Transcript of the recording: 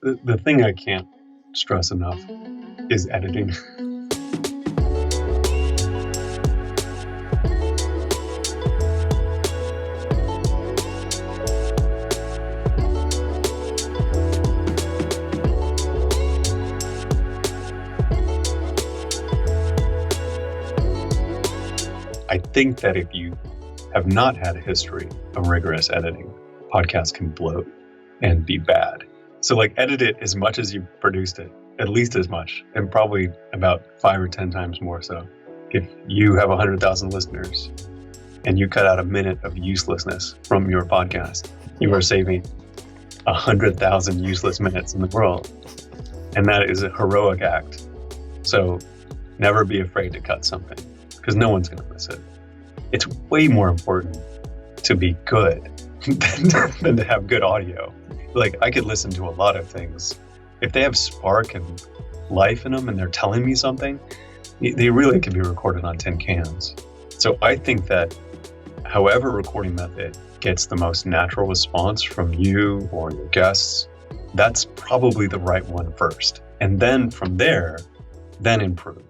The thing I can't stress enough is editing. I think that if you have not had a history of rigorous editing, podcasts can bloat and be bad. So like edit it as much as you produced it, at least as much, and probably about 5 or 10 times more so. If you have 100,000 listeners and you cut out a minute of uselessness from your podcast, you are saving 100,000 useless minutes in the world. And that is a heroic act. So never be afraid to cut something, because no one's going to miss it. It's way more important to be good than to have good audio. Like, I could listen to a lot of things. If they have spark and life in them and they're telling me something, they really could be recorded on tin cans. So I think that however recording method gets the most natural response from you or your guests, that's probably the right one first. And then from there, then improve.